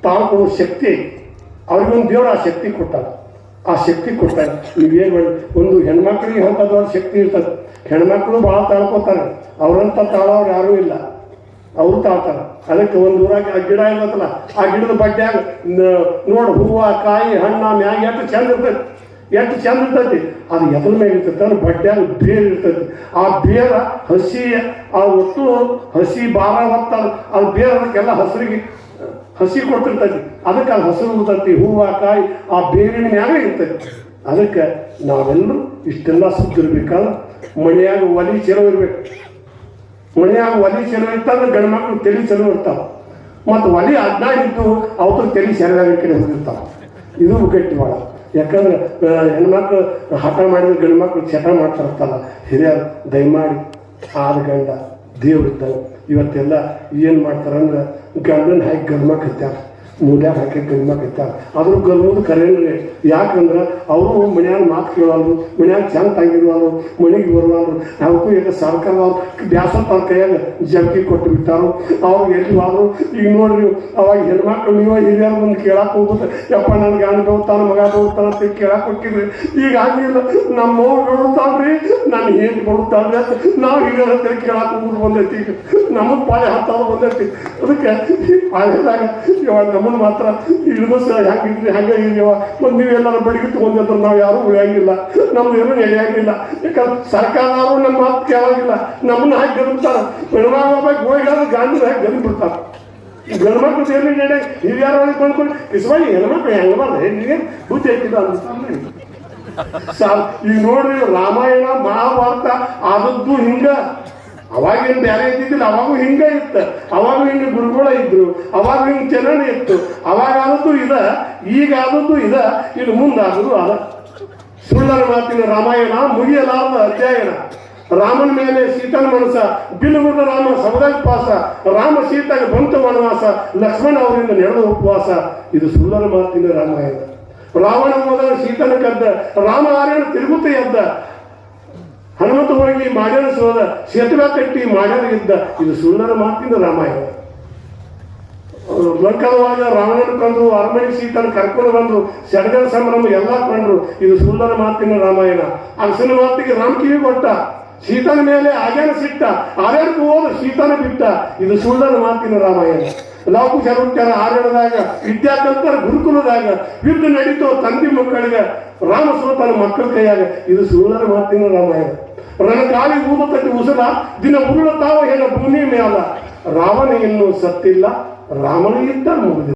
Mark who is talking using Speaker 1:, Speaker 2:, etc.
Speaker 1: ತಾವು ಶಕ್ತಿ ಅವ್ರಿಗೊಂದು ದೇವ್ರು ಆ ಶಕ್ತಿ ಕೊಟ್ಟಾರ. ಆ ಶಕ್ತಿ ಕೊಟ್ಟಾರೆ. ನೀವೇನು ಒಂದು ಹೆಣ್ಮಕ್ಳಿಗೆ ಅಂಥದ್ದು ಶಕ್ತಿ ಇರ್ತದೆ. ಹೆಣ್ಮಕ್ಳು ಭಾಳ ತಾಳ್ಕೋತಾರೆ, ಅವರಂತ ತಾಳೋರು ಯಾರೂ ಇಲ್ಲ, ಅವರು ತಾಳ್ತಾರೆ. ಅದಕ್ಕೆ ಒಂದು ಊರಾಗ ಆ ಗಿಡ ಇರ್ತಲ್ಲ, ಆ ಗಿಡದ ಬಡ್ಡ್ಯಾಗ ನೋಡು ಹೂವು ಕಾಯಿ ಹಣ್ಣು ಮ್ಯಾಗ ಎಷ್ಟು ಚಂದ ಇರ್ತೈತಿ, ಎಷ್ಟು ಚಂದ ಇರ್ತೈತಿ. ಅದು ಎದ್ರ ಮೇಲೆ ಇರ್ತೈತೆ ಅಂದ್ರೆ ಬಡ್ಡ್ಯಾಗ ಬೇರು ಇರ್ತೈತಿ. ಆ ಬೇರ ಹಸಿ, ಆ ಒಟ್ಟು ಹಸಿ ಭಾರ ಹೊತ್ತ ಅದು ಬೇರೆ ಅದಕ್ಕೆಲ್ಲ ಹಸಿರಿಗೆ ಹಸಿ ಕೊಡ್ತಿರ್ತೈತಿ. ಅದಕ್ಕೆ ಅದು ಹಸಿರು ಇರ್ತೈತಿ, ಹೂವು ಕಾಯಿ ಆ ಬೇರಿನ ಮ್ಯಾಗ ಇರ್ತೈತಿ. ಅದಕ್ಕೆ ನಾವೆಲ್ಲರೂ ಇಷ್ಟೆಲ್ಲ ಸುತ್ತಿರ್ಬೇಕಾದ್ರೆ ಮನೆಯಾಗ ಒಲಿ ಚಲೋ ಇರ್ಬೇಕು. ಮನೆಯಾಗ ಒಲಿ ಚಲೋ ಇರ್ತಂದ್ರೆ ಗಂಡು ಮಕ್ಕಳು ತಲೆ ಚಲೋ ಇರ್ತಾವೆ, ಮತ್ತು ಒಲಿ ಅಡ್ಡಾಡಿದ್ದು ಅವ್ರ ತಲೆ ಸರಿಯಾಗಿ ಕಡೆ ಹೋಗಿರ್ತಾವೆ. ಇದು ಗಟ್ಟಿ ಭಾಳ. ಯಾಕಂದ್ರೆ ಹೆಣ್ಮಕ್ಳು ಹಠ ಮಾಡಿದ್ರೆ ಗಂಡು ಮಕ್ಕಳು ಚಟ ಮಾಡ್ತಾರತ್ತಲ್ಲ. ಹಿರಿಯರು ದಯಮಾಡಿ ಆದ ಗಂಡ ದೇವ್ರಿದ್ದಾವೆ. ಇವತ್ತೆಲ್ಲ ಏನು ಮಾಡ್ತಾರಂದ್ರೆ ಗಂಡನ ಹಾಕಿ ಗಲ್ಮಕ್ಕಿರ್ತಾರೆ, ಮೂಲ್ಯಾಗ ಹಾಕಿ ಗಲ್ಮಕ್ಕಿರ್ತಾರೆ. ಆದರೂ ಗಲ್ಮದು ಕರೆಯಲ್ರಿ. ಯಾಕಂದ್ರೆ ಅವರು ಮನ್ಯಾಗ ಮಾತು ಕೇಳೋರು, ಮನ್ಯಾಗ ಚಂದ ತಂಗಿರುವರು, ಮನೆಗೆ ಬರುವರು. ಅವಕ್ಕೂ ಈಗ ಸರ್ಕಾರದವ್ರು ಬ್ಯಾಸತ್ತ ಅವ್ರ ಕೈಯಾಗ ಜಗ್ಗಿ ಕೊಟ್ಟು ಬಿಟ್ಟಾರು. ಅವ್ರಿಗೆ ಎಲ್ಲಿ ಆದರು ಈಗ ನೋಡ್ರಿ, ಅವಾಗ ಹೆಣ್ಮಕ್ಳು ನೀವು ಹಿರಿಯರು ಬಂದು ಕೇಳಕ್ಕೆ ಹೋಗುತ್ತೆ, ಯಪ್ಪ ನನ್ನ ಗಂಡ ಹೋಗ್ತಾನೆ ಮಗ ಹೋಗ್ತಾನೆ ಅಂತ ಕೇಳಕ್ಕೆ ಹೋಗ್ತಿದ್ರಿ. ಈಗ ಆಗಿಲ್ಲ, ನಮ್ಮ ಮಗು ನೋಡ್ತಾಳ್ರಿ, ನಾನು ಏನು ನೋಡ್ತಾಳ್ರಿ ಅಂತ ನಾವು ಹಿರಿಯರ ಹತ್ರ ಕೇಳಕ್ಕೆ ಹೋಗ್ಬಿಟ್ಟು ಬಂದೈತಿ. ಈಗ ನಮಗೆ ಪಾಳೆ ಹತ್ತಾರು ಬಂದೈತಿ. ಅದಕ್ಕೆ ಪಾಳ್ಯದಾಗ ಇವಾಗ ನಮ್ಮನ್ನು ಮಾತ್ರ ಇಳಿದು ಹಾಕಿದ್ರಿ ಹಾಗೆ ಇರ್ಯವ. ಮತ್ತು ನೀವೆಲ್ಲರೂ ಬಡಿಗೆ ತೊಗೊಂಡಿದ್ರೆ ನಾವು ಯಾರೂ ಉಳಿಯಂಗಿಲ್ಲ, ನಮ್ದು ಏನೂ ನಡೆಯಂಗಿಲ್ಲ. ಯಾಕಂದ್ರೆ ಸರ್ಕಾರದವರು ನಮ್ಮ ಮಾತು ಕೇಳೋಂಗಿಲ್ಲ, ನಮ್ಮನ್ನ ಹಾಕಿ ಗದಬಿಡ್ತಾರೆ. ಹೆಣ್ಮಕ್ಳು ಹೋಗಿಲ್ಲ ಗಾಂಧಿ ಹಾಕಿ ಗದಬಿಡ್ತಾರೆ. ಗಂಡು ಮಕ್ಳು ಸೇರಿ ನಡೆ ಹಿರಿಯರೊಳಗೆ ಬಂದ್ಕೊಂಡು ಇಸ್ಬಾಯಿ ಹೆಣ್ಮಕ್ಳು ಹೆಂಗೆ ಬಂದ್ರೆ ನೀವೇನು ಬುದ್ಧಿ ಐತಿಲ್ಲ ಅನ್ಸ್ತಾರೆ. ಈಗ ನೋಡ್ರಿ, ರಾಮಾಯಣ ಮಹಾಭಾರತ ಆದದ್ದು ಹಿಂಗ. ಅವಾಗೇನು ಬೇರೆ ಇದ್ದಿದ್ದಿಲ್ಲ, ಅವಾಗೂ ಹಿಂಗೆ ಇತ್ತು. ಅವಾಗೂ ಹಿಂಗೆ ಗುರುಗಳ ಇದ್ರು, ಅವಾಗ ಹಿಂಗೆ ಚಲನೆ ಇತ್ತು. ಅವಾಗ ಆದದ್ದು ಇದ, ಈಗ ಆದದ್ದು ಇದ, ಇನ್ನು ಮುಂದಾದರೂ ಅದ. ಸುಳ್ಳರ ಮಾತಿನ ರಾಮಾಯಣ ಮುಗಿಯಲಾರದ ಅಧ್ಯಯನ. ರಾಮನ ಮೇಲೆ ಸೀತನ ಮನಸ, ಬಿಲ್ಲುಗುಡ್ಡ ರಾಮ ಸಮುದಾಯ ಪಾಸ, ರಾಮ ಸೀತಾಗೆ ಬಂತು ವನವಾಸ, ಲಕ್ಷ್ಮಣ ಅವರಿಂದ ನಡೆದ ಉಪವಾಸ. ಇದು ಸುಳ್ಳರ ಮಾತಿನ ರಾಮಾಯಣ. ರಾವಣ ಹೋದಾಗ ಸೀತನ ಕದ್ದ, ರಾಮ ಆರ್ಯನ ತಿರುಗುತ್ತ ಎದ್ದ, ಹನುಮಂತ ಹೋಗಿ ಮಾಡ್ಯಾರ ಸೋದ, ಸೇತುವೆ ಕಟ್ಟಿ ಮಾಡ್ಯಾರ ಇದ್ದ. ಇದು ಸುಳ್ಳರ ಮಾತಿನ ರಾಮಾಯಣ. ಲಂಕಾದವಾಗ ರಾವಣನ ಕಂಡ್ರು, ಅರಮನೆ ಸೀತನ ಕರ್ಕೊಂಡು ಬಂದ್ರು, ಸಡಗರ ಸಂಭ್ರಮ ಎಲ್ಲ ಕಂಡ್ರು. ಇದು ಸುಳ್ಳರ ಮಾತಿನ ರಾಮಾಯಣ. ಅರಸನ ಮಾತಿಗೆ ರಾಮ ಕಿವಿ ಕೊಟ್ಟ, ಸೀತನ ಮೇಲೆ ಆಗ್ಯಾನ ಸಿಟ್ಟ, ಆರ್ಯಕ್ಕೆ ಹೋದ ಸೀತನ ಬಿಟ್ಟ. ಇದು ಸುಳ್ಳರ ಮಾತಿನ ರಾಮಾಯಣ. ಲೌಕು ಚರುತ್ಯಾರ ಆರ್ಯಣದಾಗ, ವಿದ್ಯಾ ಕಲ್ತರ ಗುರುಕುಲದಾಗ, ಯುದ್ಧ ನಡೀತೋ ತಂದೆ ಮಕ್ಕಳಿಗೆ, ರಾಮ ಸೋತನ ಮಕ್ಕಳ ಕೈಯಾಗ. ಇದು ಸುಳ್ಳರ ಮಾತಿನ ರಾಮಾಯಣ. ರಣ ಕಾಲಿ ಊದತಟ್ಟಿ ಉಸಲ, ದಿನ ಉರುಳತಾವ ಏನ ಭೂಮಿ ಮೇಲ. ರಾವಣ ಇನ್ನೂ ಸತ್ತಿಲ್ಲ, ರಾಮನ ಯುದ್ಧ ಮುಗಿದ.